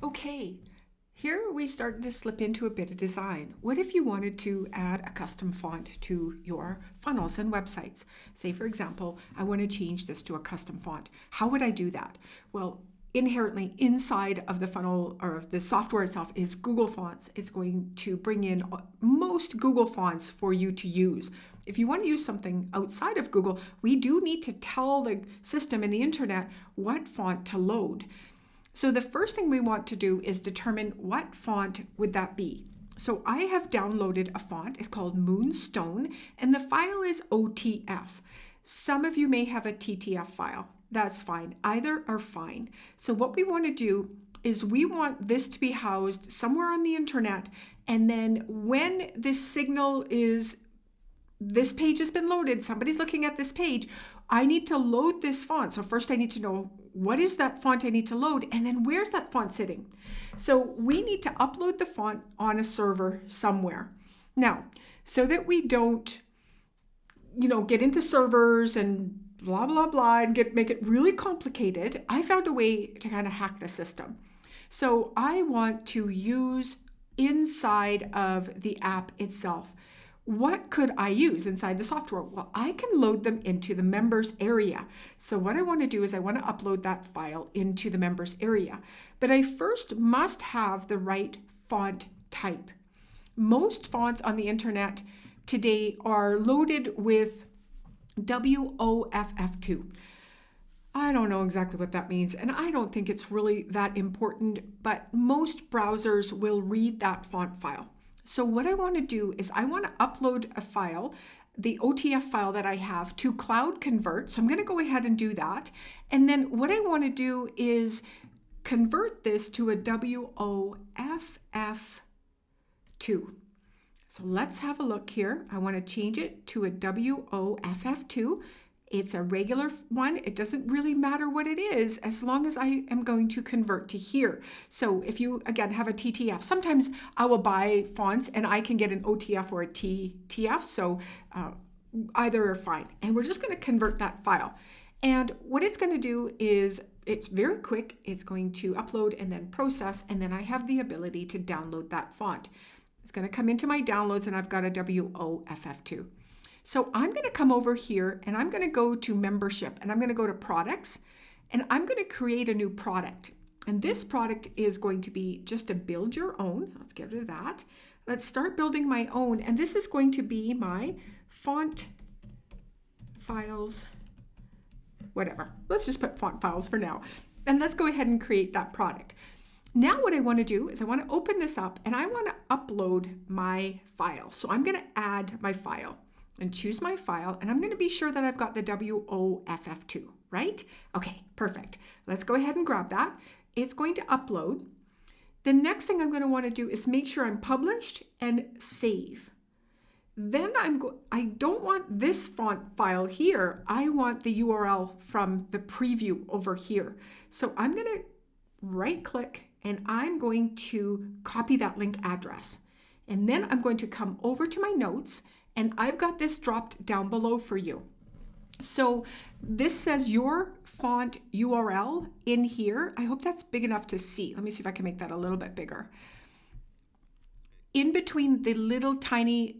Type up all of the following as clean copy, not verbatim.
Okay, here we start to slip into a bit of design. What if you wanted to add a custom font to your funnels and websites? Say, for example, I want to change this to a custom font. How would I do that? Well, inherently inside of the funnel or of the software itself is Google Fonts. It's going to bring in most Google fonts for you to use. If you want to use something outside of Google, we do need to tell the system and the internet what font to load. So the first thing we want to do is determine what font would that be. So I have downloaded a font. It's called Moonstone, and the file is OTF. Some of you may have a TTF file. That's fine. Either are fine. So what we want to do is we want this to be housed somewhere on the internet, and then when this signal is, this page has been loaded, somebody's looking at this page, I need to load this font. So first I need to know what is that font I need to load, and then where's that font sitting? So we need to upload the font on a server somewhere. Now, so that we don't, get into servers and blah, blah, blah, and make it really complicated, I found a way to kind of hack the system. So I want to use inside of the app itself. What could I use inside the software? Well, I can load them into the members area. So what I want to do is I want to upload that file into the members area. But I first must have the right font type. Most fonts on the internet today are loaded with WOFF2. I don't know exactly what that means, and I don't think it's really that important, but most browsers will read that font file. So what I want to do is I want to upload a file, the OTF file that I have, to Cloud Convert. So I'm going to go ahead and do that. And then what I want to do is convert this to a WOFF2. So let's have a look here. I want to change it to a WOFF2. It's a regular one. It doesn't really matter what it is as long as I am going to convert to here. So if you, again, have a TTF, sometimes I will buy fonts and I can get an OTF or a TTF. So either are fine. And we're just going to convert that file. And what it's going to do is it's very quick. It's going to upload and then process. And then I have the ability to download that font. It's going to come into my downloads and I've got a WOFF2. So I'm going to come over here and I'm going to go to membership and I'm going to go to products and I'm going to create a new product. And this product is going to be just to build your own. Let's get rid of that. Let's start building my own. And this is going to be my font files, whatever. Let's just put font files for now. And let's go ahead and create that product. Now what I want to do is I want to open this up and I want to upload my file. So I'm going to add my file and choose my file, and I'm going to be sure that I've got the WOFF2, right? Okay, perfect. Let's go ahead and grab that. It's going to upload. The next thing I'm going to want to do is make sure I'm published and save. Then I don't want this font file here. I want the URL from the preview over here. So I'm going to right click and I'm going to copy that link address. And then I'm going to come over to my notes and I've got this dropped down below for you. So this says your font URL in here. I hope that's big enough to see. Let me see if I can make that a little bit bigger. In between the little tiny,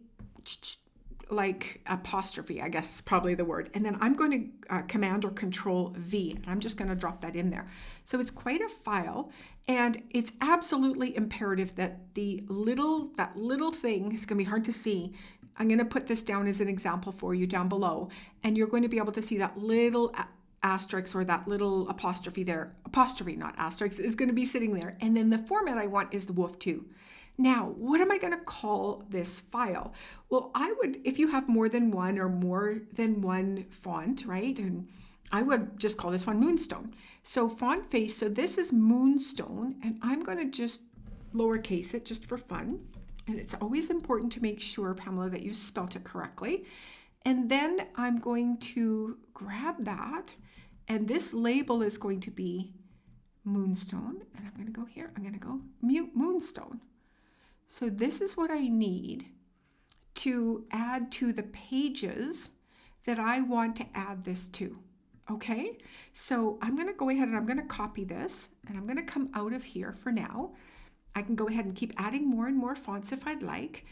like apostrophe, I guess is probably the word. And then I'm going to Command or Control V, and I'm just going to drop that in there. So it's quite a file, and it's absolutely imperative that that little thing, it's going to be hard to see. I'm going to put this down as an example for you down below, and you're going to be able to see that little asterisk or that little apostrophe there. Apostrophe, not asterisk, is going to be sitting there. And then the format I want is the WOFF2. Now, what am I going to call this file? Well, I would, if you have more than one or more than one font, right? And I would just call this one Moonstone. So font face, so this is Moonstone, and I'm going to just lowercase it just for fun. And it's always important to make sure, Pamela, that you spelt it correctly. And then I'm going to grab that, and this label is going to be Moonstone. And I'm going to go here. I'm going to go Moonstone. So this is what I need to add to the pages that I want to add this to. Okay, so I'm going to go ahead and I'm going to copy this and I'm going to come out of here for now. I can go ahead and keep adding more and more fonts if I'd like.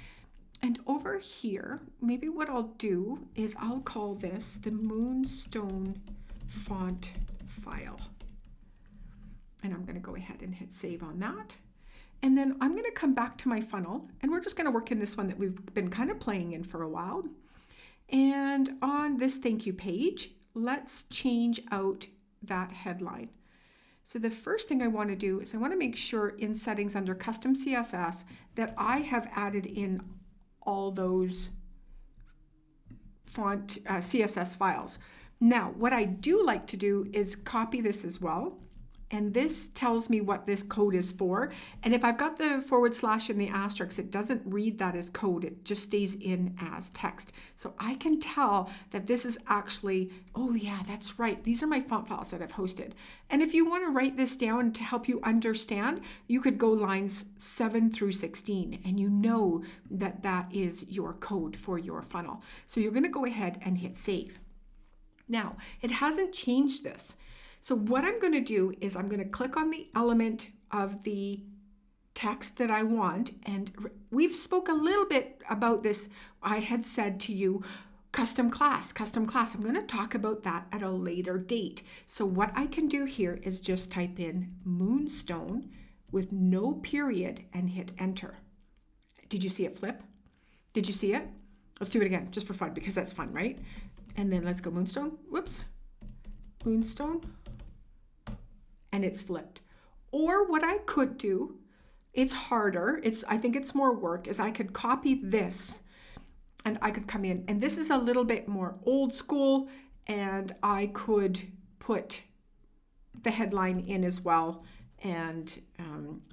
And over here, maybe what I'll do is I'll call this the Moonstone font file. And I'm going to go ahead and hit save on that. And then I'm going to come back to my funnel and we're just going to work in this one that we've been kind of playing in for a while. And on this thank you page, let's change out that headline. So the first thing I want to do is I want to make sure in settings under custom CSS that I have added in all those font CSS files. Now, what I do like to do is copy this as well. And this tells me what this code is for. And if I've got the / and the asterisk, it doesn't read that as code. It just stays in as text. So I can tell that this is actually, oh yeah, that's right. These are my font files that I've hosted. And if you want to write this down to help you understand, you could go lines 7 through 16, and you know that that is your code for your funnel. So you're going to go ahead and hit save. Now, it hasn't changed this. So what I'm going to do is I'm going to click on the element of the text that I want. And we've spoke a little bit about this. I had said to you, custom class. I'm going to talk about that at a later date. So what I can do here is just type in Moonstone with no period and hit enter. Did you see it flip? Did you see it? Let's do it again just for fun because that's fun, right? And then let's go Moonstone. Whoops. Moonstone. And it's flipped. Or what I could do, it's harder, I think it's more work, is I could copy this and I could come in. And this is a little bit more old school, and I could put the headline in as well. And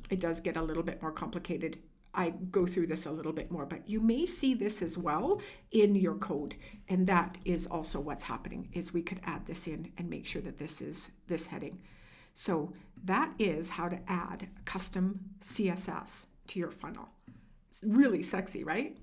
it does get a little bit more complicated. I go through this a little bit more, but you may see this as well in your code. And that is also what's happening, is we could add this in and make sure that this is this heading. So that is how to add custom CSS to your funnel. It's really sexy, right?